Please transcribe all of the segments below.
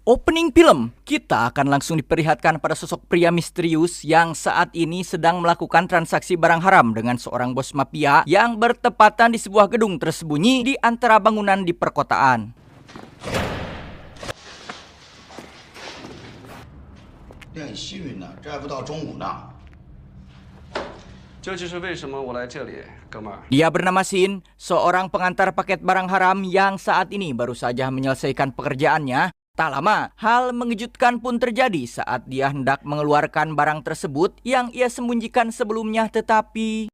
Opening film, kita akan langsung diperlihatkan pada sosok pria misterius yang saat ini sedang melakukan transaksi barang haram dengan seorang bos mafia yang bertepatan di sebuah gedung tersembunyi di antara bangunan di perkotaan. 练习运呢，这还不到中午呢。 这就是为什么我来这里，哥们儿。 Dia bernama Shin, seorang pengantar paket barang haram yang saat ini baru saja menyelesaikan pekerjaannya. Tak lama, hal mengejutkan pun terjadi saat dia hendak mengeluarkan barang tersebut yang ia sembunyikan sebelumnya, tetapi...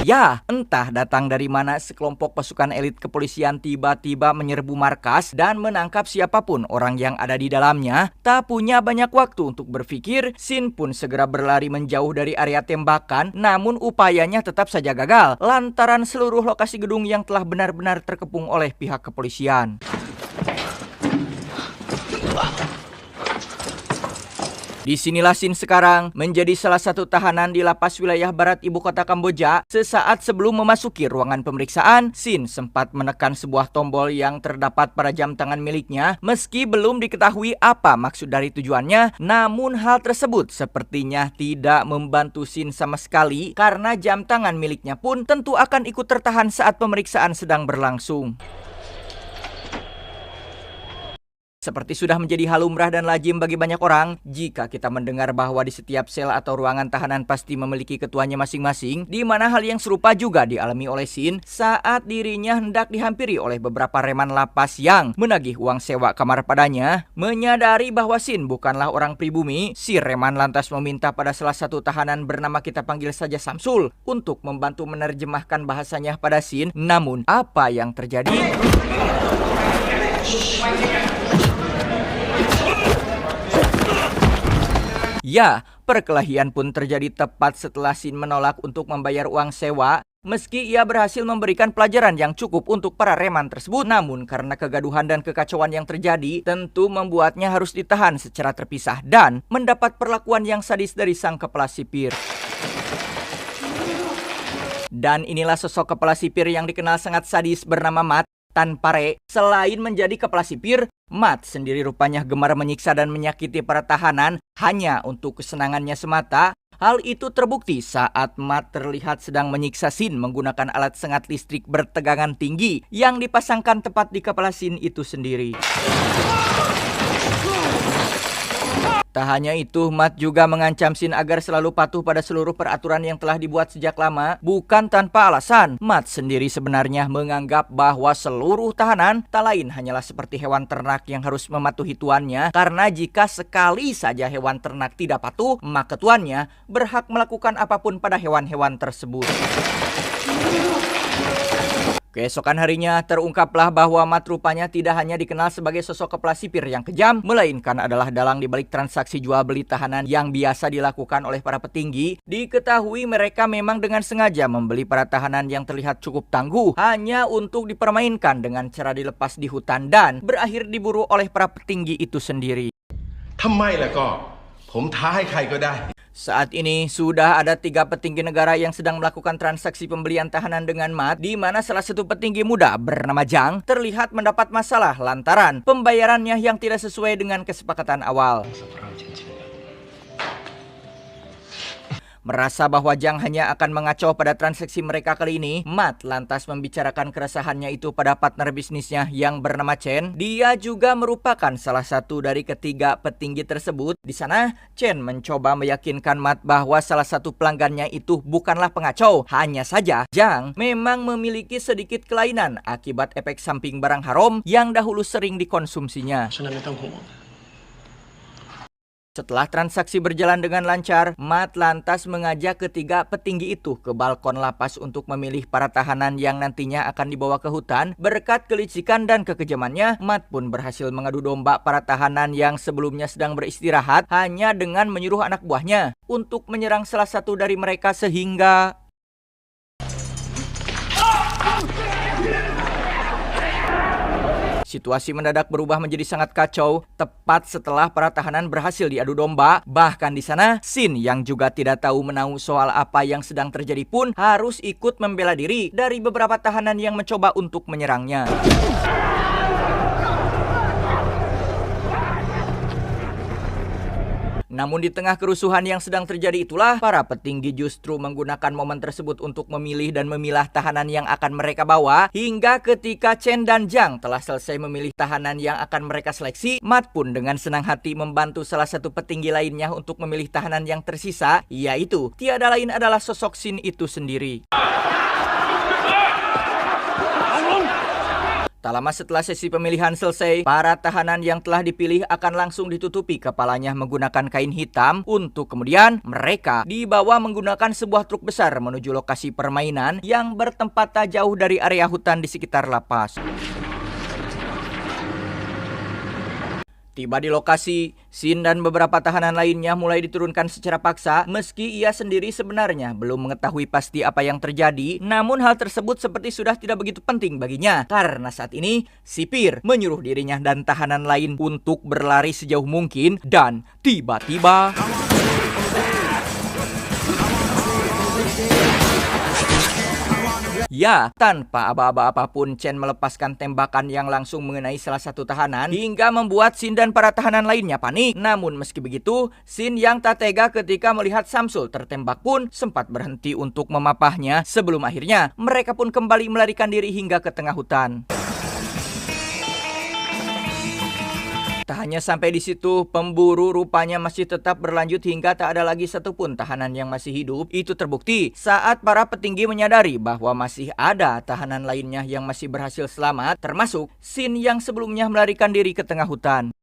Ya, entah datang dari mana sekelompok pasukan elit kepolisian tiba-tiba menyerbu markas dan menangkap siapapun orang yang ada di dalamnya. Tak punya banyak waktu untuk berpikir, Shin pun segera berlari menjauh dari area tembakan, namun upayanya tetap saja gagal lantaran seluruh lokasi gedung yang telah benar-benar terkepung oleh pihak kepolisian. Disinilah Shin sekarang menjadi salah satu tahanan di lapas wilayah barat ibu kota Kamboja. Sesaat sebelum memasuki ruangan pemeriksaan, Shin sempat menekan sebuah tombol yang terdapat pada jam tangan miliknya. Meski belum diketahui apa maksud dari tujuannya, namun hal tersebut sepertinya tidak membantu Shin sama sekali karena jam tangan miliknya pun tentu akan ikut tertahan saat pemeriksaan sedang berlangsung. Seperti sudah menjadi hal lumrah dan lazim bagi banyak orang, jika kita mendengar bahwa di setiap sel atau ruangan tahanan pasti memiliki ketuanya masing-masing, di mana hal yang serupa juga dialami oleh Shin saat dirinya hendak dihampiri oleh beberapa reman lapas yang menagih uang sewa kamar padanya. Menyadari bahwa Shin bukanlah orang pribumi, si reman lantas meminta pada salah satu tahanan bernama kita panggil saja Samsul untuk membantu menerjemahkan bahasanya pada Shin. Namun, apa yang terjadi? Ya, perkelahian pun terjadi tepat setelah Shin menolak untuk membayar uang sewa. Meski ia berhasil memberikan pelajaran yang cukup untuk para reman tersebut, namun karena kegaduhan dan kekacauan yang terjadi, tentu membuatnya harus ditahan secara terpisah dan mendapat perlakuan yang sadis dari sang kepala sipir. Dan inilah sosok kepala sipir yang dikenal sangat sadis bernama Mat Tan Pare. Selain menjadi kepala sipir, Mat sendiri rupanya gemar menyiksa dan menyakiti para tahanan hanya untuk kesenangannya semata. Hal itu terbukti saat Mat terlihat sedang menyiksa Shin menggunakan alat sengat listrik bertegangan tinggi yang dipasangkan tepat di kepala Shin itu sendiri. Tak hanya itu, Mat juga mengancam Shin agar selalu patuh pada seluruh peraturan yang telah dibuat sejak lama. Bukan tanpa alasan, Mat sendiri sebenarnya menganggap bahwa seluruh tahanan tak lain hanyalah seperti hewan ternak yang harus mematuhi tuannya. Karena jika sekali saja hewan ternak tidak patuh, maka tuannya berhak melakukan apapun pada hewan-hewan tersebut. Keesokan harinya terungkaplah bahwa Mat rupanya tidak hanya dikenal sebagai sosok kepala sipir yang kejam, melainkan adalah dalang dibalik transaksi jual beli tahanan yang biasa dilakukan oleh para petinggi. Diketahui mereka memang dengan sengaja membeli para tahanan yang terlihat cukup tangguh hanya untuk dipermainkan dengan cara dilepas di hutan dan berakhir diburu oleh para petinggi itu sendiri. Saat ini sudah ada 3 petinggi negara yang sedang melakukan transaksi pembelian tahanan dengan Mat, di mana salah satu petinggi muda bernama Jang terlihat mendapat masalah lantaran pembayarannya yang tidak sesuai dengan kesepakatan awal. Merasa bahwa Jang hanya akan mengacau pada transaksi mereka kali ini, Mat lantas membicarakan keresahannya itu pada partner bisnisnya yang bernama Chen. Dia juga merupakan salah satu dari ketiga petinggi tersebut. Di sana, Chen mencoba meyakinkan Mat bahwa salah satu pelanggannya itu bukanlah pengacau. Hanya saja, Jang memang memiliki sedikit kelainan akibat efek samping barang haram yang dahulu sering dikonsumsinya. Setelah transaksi berjalan dengan lancar, Mat lantas mengajak ketiga petinggi itu ke balkon lapas untuk memilih para tahanan yang nantinya akan dibawa ke hutan. Berkat kelicikan dan kekejamannya, Mat pun berhasil mengadu domba para tahanan yang sebelumnya sedang beristirahat hanya dengan menyuruh anak buahnya untuk menyerang salah satu dari mereka sehingga situasi mendadak berubah menjadi sangat kacau tepat setelah para tahanan berhasil diadu domba. Bahkan di sana, Shin yang juga tidak tahu menahu soal apa yang sedang terjadi pun harus ikut membela diri dari beberapa tahanan yang mencoba untuk menyerangnya. Namun di tengah kerusuhan yang sedang terjadi itulah, para petinggi justru menggunakan momen tersebut untuk memilih dan memilah tahanan yang akan mereka bawa. Hingga ketika Chen dan Jiang telah selesai memilih tahanan yang akan mereka seleksi, Mat pun dengan senang hati membantu salah satu petinggi lainnya untuk memilih tahanan yang tersisa, yaitu tiada lain adalah sosok Shin itu sendiri. Tak lama setelah sesi pemilihan selesai, para tahanan yang telah dipilih akan langsung ditutupi kepalanya menggunakan kain hitam untuk kemudian mereka dibawa menggunakan sebuah truk besar menuju lokasi permainan yang bertempat tak jauh dari area hutan di sekitar lapas. Tiba di lokasi, Shin dan beberapa tahanan lainnya mulai diturunkan secara paksa meski ia sendiri sebenarnya belum mengetahui pasti apa yang terjadi. Namun hal tersebut seperti sudah tidak begitu penting baginya karena saat ini sipir menyuruh dirinya dan tahanan lain untuk berlari sejauh mungkin dan tiba-tiba ya, tanpa aba-aba apapun, Chen melepaskan tembakan yang langsung mengenai salah satu tahanan hingga membuat Shin dan para tahanan lainnya panik. Namun meski begitu, Shin yang tak tega ketika melihat Samsul tertembak pun sempat berhenti untuk memapahnya sebelum akhirnya mereka pun kembali melarikan diri hingga ke tengah hutan. Tak hanya sampai di situ, pemburu rupanya masih tetap berlanjut hingga tak ada lagi satupun tahanan yang masih hidup. Itu terbukti saat para petinggi menyadari bahwa masih ada tahanan lainnya yang masih berhasil selamat, termasuk Shin yang sebelumnya melarikan diri ke tengah hutan.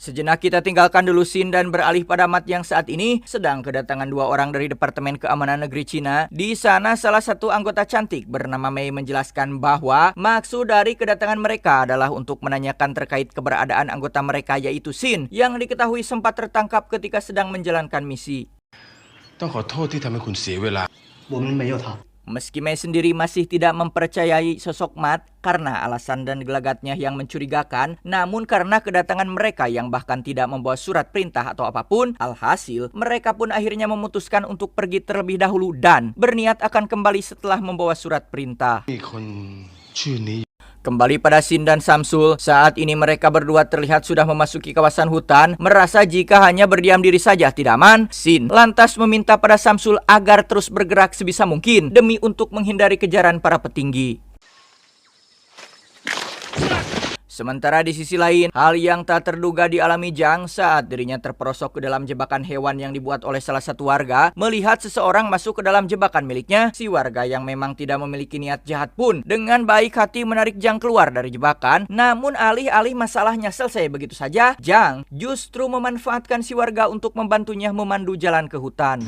Sejenak kita tinggalkan dulu Shin dan beralih pada Mat yang saat ini sedang kedatangan dua orang dari Departemen Keamanan Negeri Cina. Di sana salah satu anggota cantik bernama Mei menjelaskan bahwa maksud dari kedatangan mereka adalah untuk menanyakan terkait keberadaan anggota mereka yaitu Shin yang diketahui sempat tertangkap ketika sedang menjalankan misi. Meski Mei sendiri masih tidak mempercayai sosok Mat karena alasan dan gelagatnya yang mencurigakan, namun karena kedatangan mereka yang bahkan tidak membawa surat perintah atau apapun, alhasil mereka pun akhirnya memutuskan untuk pergi terlebih dahulu dan berniat akan kembali setelah membawa surat perintah. Kembali pada Shin dan Samsul, saat ini mereka berdua terlihat sudah memasuki kawasan hutan. Merasa jika hanya berdiam diri saja tidak aman, Shin lantas meminta pada Samsul agar terus bergerak sebisa mungkin demi untuk menghindari kejaran para petinggi. Sementara di sisi lain, hal yang tak terduga dialami Jiang saat dirinya terperosok ke dalam jebakan hewan yang dibuat oleh salah satu warga. Melihat seseorang masuk ke dalam jebakan miliknya, si warga yang memang tidak memiliki niat jahat pun dengan baik hati menarik Jiang keluar dari jebakan. Namun alih-alih masalahnya selesai begitu saja, Jiang justru memanfaatkan si warga untuk membantunya memandu jalan ke hutan.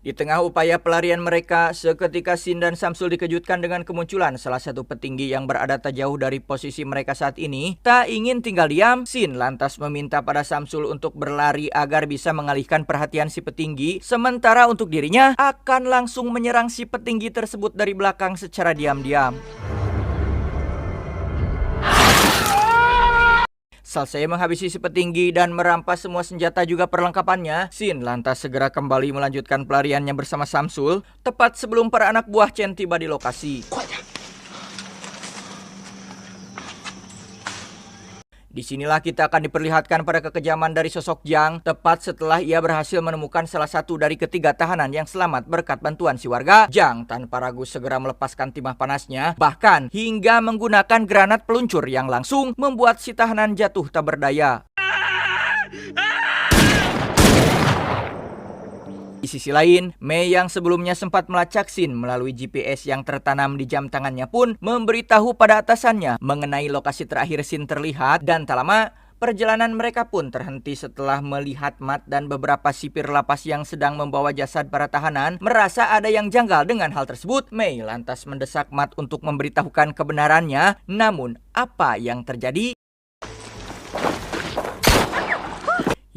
Di tengah upaya pelarian mereka, seketika Shin dan Samsul dikejutkan dengan kemunculan salah satu petinggi yang berada tak jauh dari posisi mereka saat ini. Tak ingin tinggal diam, Shin lantas meminta pada Samsul untuk berlari agar bisa mengalihkan perhatian si petinggi. Sementara untuk dirinya akan langsung menyerang si petinggi tersebut dari belakang secara diam-diam. Selesai menghabisi si petinggi dan merampas semua senjata juga perlengkapannya, Shin lantas segera kembali melanjutkan pelariannya bersama Samsul, tepat sebelum para anak buah Chen tiba di lokasi. Disinilah kita akan diperlihatkan pada kekejaman dari sosok Jiang tepat setelah ia berhasil menemukan salah satu dari ketiga tahanan yang selamat berkat bantuan si warga. Jiang tanpa ragu segera melepaskan timah panasnya, bahkan hingga menggunakan granat peluncur yang langsung membuat si tahanan jatuh tak berdaya. Di sisi lain, Mei yang sebelumnya sempat melacak Sin melalui GPS yang tertanam di jam tangannya pun memberitahu pada atasannya mengenai lokasi terakhir Sin terlihat, dan tak lama perjalanan mereka pun terhenti setelah melihat Matt dan beberapa sipir lapas yang sedang membawa jasad para tahanan merasa ada yang janggal dengan hal tersebut. Mei lantas mendesak Matt untuk memberitahukan kebenarannya. Namun, apa yang terjadi?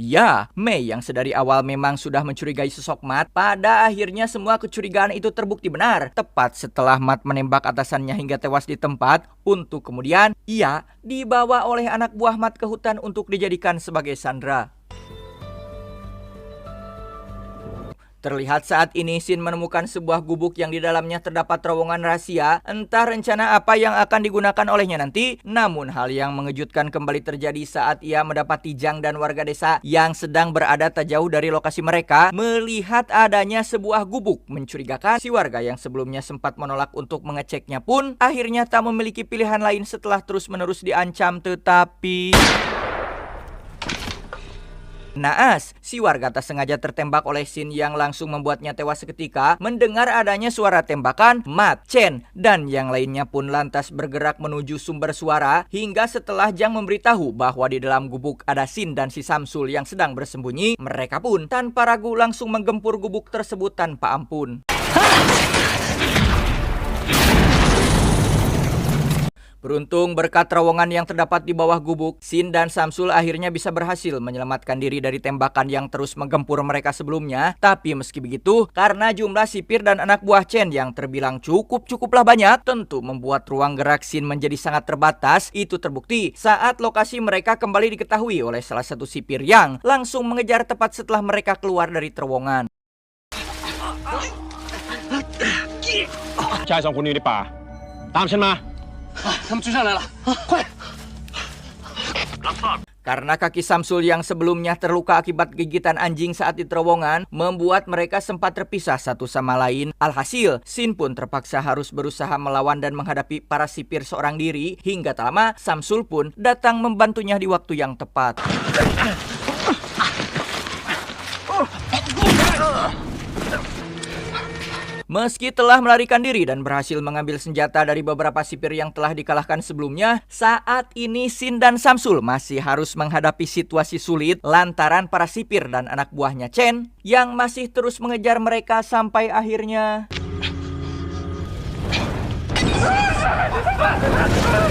Ya, Mei yang sedari awal memang sudah mencurigai sosok Matt, pada akhirnya semua kecurigaan itu terbukti benar. Tepat setelah Matt menembak atasannya hingga tewas di tempat, untuk kemudian ia dibawa oleh anak buah Matt ke hutan untuk dijadikan sebagai sandera. Terlihat saat ini Sin menemukan sebuah gubuk yang di dalamnya terdapat terowongan rahasia. Entah rencana apa yang akan digunakan olehnya nanti. Namun hal yang mengejutkan kembali terjadi saat ia mendapati Jang dan warga desa yang sedang berada tak jauh dari lokasi mereka. Melihat adanya sebuah gubuk mencurigakan, si warga yang sebelumnya sempat menolak untuk mengeceknya pun akhirnya tak memiliki pilihan lain setelah terus-menerus diancam. Tetapi naas, si warga tak sengaja tertembak oleh Sin yang langsung membuatnya tewas seketika. Mendengar adanya suara tembakan, Matt, Chen, dan yang lainnya pun lantas bergerak menuju sumber suara. Hingga setelah Jang memberitahu bahwa di dalam gubuk ada Sin dan si Samsul yang sedang bersembunyi, mereka pun tanpa ragu langsung menggempur gubuk tersebut tanpa ampun. Beruntung berkat terowongan yang terdapat di bawah gubuk, Sin dan Samsul akhirnya bisa berhasil menyelamatkan diri dari tembakan yang terus menggempur mereka sebelumnya. Tapi meski begitu, karena jumlah sipir dan anak buah Chen yang terbilang cukuplah banyak, tentu membuat ruang gerak Sin menjadi sangat terbatas. Itu terbukti saat lokasi mereka kembali diketahui oleh salah satu sipir yang langsung mengejar tepat setelah mereka keluar dari terowongan. 加上狐狸的把，当真吗？ 他们追上来了，快！ Karena kaki Samsul yang sebelumnya terluka akibat gigitan anjing saat di terowongan membuat mereka sempat terpisah satu sama lain. Alhasil, Sin pun terpaksa harus berusaha melawan dan menghadapi para sipir seorang diri. Hingga tak lama, Samsul pun datang membantunya di waktu yang tepat. Meski telah melarikan diri dan berhasil mengambil senjata dari beberapa sipir yang telah dikalahkan sebelumnya, saat ini Sin dan Samsul masih harus menghadapi situasi sulit lantaran para sipir dan anak buahnya Chen yang masih terus mengejar mereka sampai akhirnya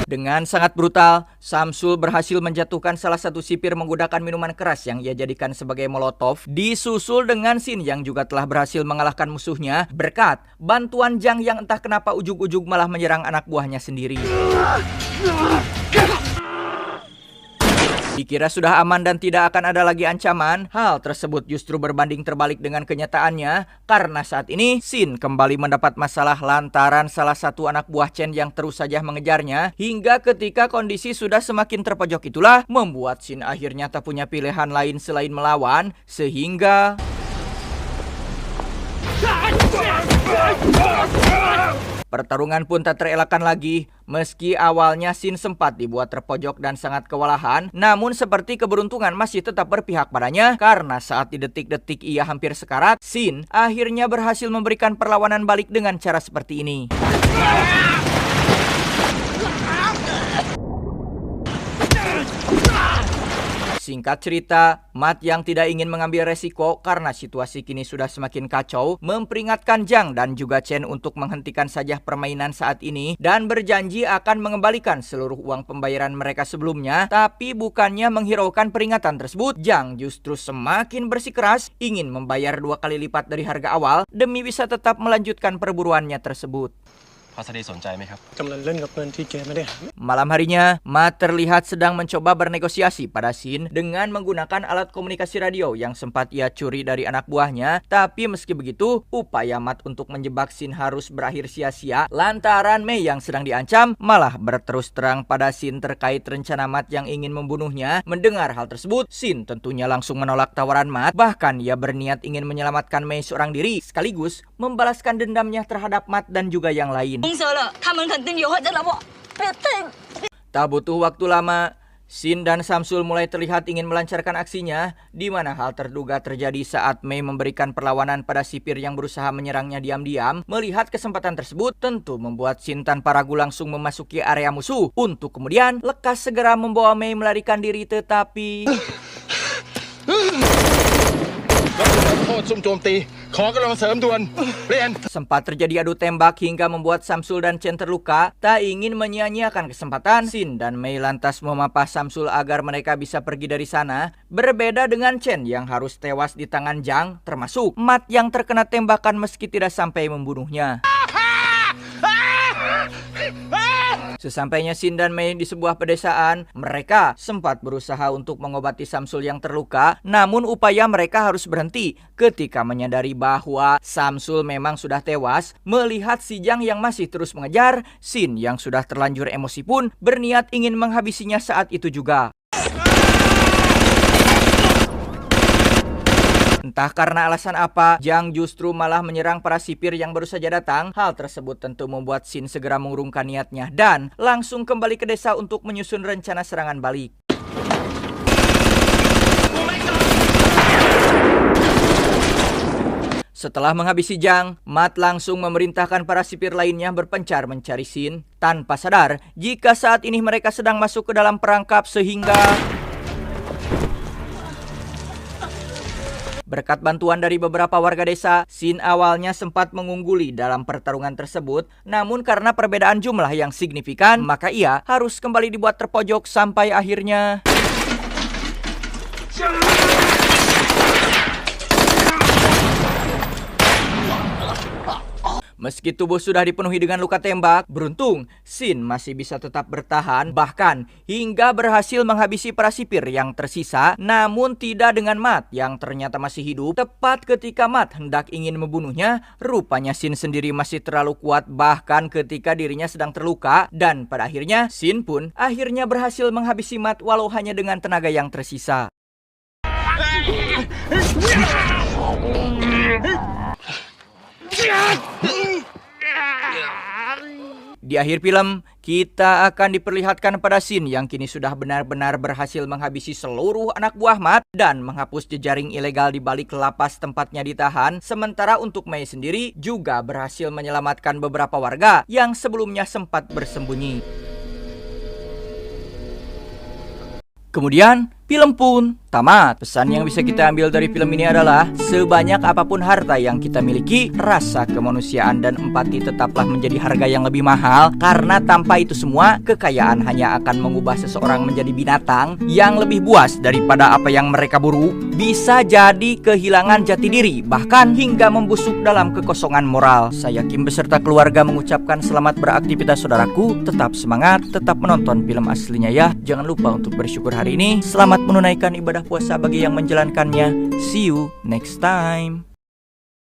dengan sangat brutal, Samsul berhasil menjatuhkan salah satu sipir menggunakan minuman keras yang ia jadikan sebagai molotov, disusul dengan Sin yang juga telah berhasil mengalahkan musuhnya berkat bantuan Jang yang entah kenapa ujug-ujug malah menyerang anak buahnya sendiri. Dikira sudah aman dan tidak akan ada lagi ancaman, hal tersebut justru berbanding terbalik dengan kenyataannya karena saat ini Sin kembali mendapat masalah lantaran salah satu anak buah Chen yang terus saja mengejarnya. Hingga ketika kondisi sudah semakin terpojok itulah membuat Sin akhirnya tak punya pilihan lain selain melawan, sehingga pertarungan pun tak terelakkan lagi. Meski awalnya Sin sempat dibuat terpojok dan sangat kewalahan, namun seperti keberuntungan masih tetap berpihak padanya karena saat di detik-detik ia hampir sekarat, Sin akhirnya berhasil memberikan perlawanan balik dengan cara seperti ini. Singkat cerita, Matt yang tidak ingin mengambil resiko karena situasi kini sudah semakin kacau, memperingatkan Jang dan juga Chen untuk menghentikan saja permainan saat ini dan berjanji akan mengembalikan seluruh uang pembayaran mereka sebelumnya. Tapi bukannya menghiraukan peringatan tersebut, Jang justru semakin bersikeras ingin membayar 2 kali lipat dari harga awal demi bisa tetap melanjutkan perburuannya tersebut. Malam harinya, Matt terlihat sedang mencoba bernegosiasi pada Sin dengan menggunakan alat komunikasi radio yang sempat ia curi dari anak buahnya. Tapi meski begitu, upaya Matt untuk menjebak Sin harus berakhir sia-sia lantaran Mei yang sedang diancam malah berterus terang pada Sin terkait rencana Matt yang ingin membunuhnya. Mendengar hal tersebut, Sin tentunya langsung menolak tawaran Matt. Bahkan ia berniat ingin menyelamatkan Mei seorang diri sekaligus membalaskan dendamnya terhadap Matt dan juga yang lain. Tak butuh waktu lama, Sin dan Samsul mulai terlihat ingin melancarkan aksinya, di mana hal terduga terjadi saat Mei memberikan perlawanan pada sipir yang berusaha menyerangnya diam-diam. Melihat kesempatan tersebut, tentu membuat Sin tanpa ragu langsung memasuki area musuh, untuk kemudian lekas segera membawa Mei melarikan diri, tetapi... Sempat terjadi adu tembak hingga membuat Samsul dan Chen terluka. Tak ingin menyia-nyiakan kesempatan, Sin dan Mei lantas memapah Samsul agar mereka bisa pergi dari sana. Berbeda dengan Chen yang harus tewas di tangan Zhang, termasuk Mat yang terkena tembakan meski tidak sampai membunuhnya. Sesampainya Sin dan Mei di sebuah pedesaan, mereka sempat berusaha untuk mengobati Samsul yang terluka, namun upaya mereka harus berhenti ketika menyadari bahwa Samsul memang sudah tewas. Melihat si Zhang yang masih terus mengejar, Sin yang sudah terlanjur emosi pun berniat ingin menghabisinya saat itu juga. Entah karena alasan apa, Zhang justru malah menyerang para sipir yang baru saja datang. Hal tersebut tentu membuat Sin segera mengurungkan niatnya dan langsung kembali ke desa untuk menyusun rencana serangan balik. Setelah menghabisi Zhang, Mat langsung memerintahkan para sipir lainnya berpencar mencari Sin, tanpa sadar jika saat ini mereka sedang masuk ke dalam perangkap sehingga... Berkat bantuan dari beberapa warga desa, Sin awalnya sempat mengungguli dalam pertarungan tersebut. Namun karena perbedaan jumlah yang signifikan, maka ia harus kembali dibuat terpojok sampai akhirnya... Meski tubuh sudah dipenuhi dengan luka tembak, beruntung Sin masih bisa tetap bertahan, bahkan hingga berhasil menghabisi para sipir yang tersisa, namun tidak dengan Mat yang ternyata masih hidup. Tepat ketika Mat hendak ingin membunuhnya, rupanya Sin sendiri masih terlalu kuat bahkan ketika dirinya sedang terluka, dan pada akhirnya Sin pun akhirnya berhasil menghabisi Mat walau hanya dengan tenaga yang tersisa. Di akhir film, kita akan diperlihatkan pada Sin yang kini sudah benar-benar berhasil menghabisi seluruh anak buah Mat dan menghapus jejaring ilegal di balik lapas tempatnya ditahan. Sementara untuk Mei sendiri juga berhasil menyelamatkan beberapa warga yang sebelumnya sempat bersembunyi. Kemudian, film pun tamat. Pesan yang bisa kita ambil dari film ini adalah sebanyak apapun harta yang kita miliki, rasa kemanusiaan dan empati tetaplah menjadi harga yang lebih mahal. Karena tanpa itu semua, kekayaan hanya akan mengubah seseorang menjadi binatang yang lebih buas daripada apa yang mereka buru. Bisa jadi kehilangan jati diri, bahkan hingga membusuk dalam kekosongan moral. Saya Kim beserta keluarga mengucapkan selamat beraktivitas saudaraku. Tetap semangat, tetap menonton film aslinya ya. Jangan lupa untuk bersyukur hari ini. Selamat menunaikan ibadah puasa bagi yang menjalankannya. See you next time.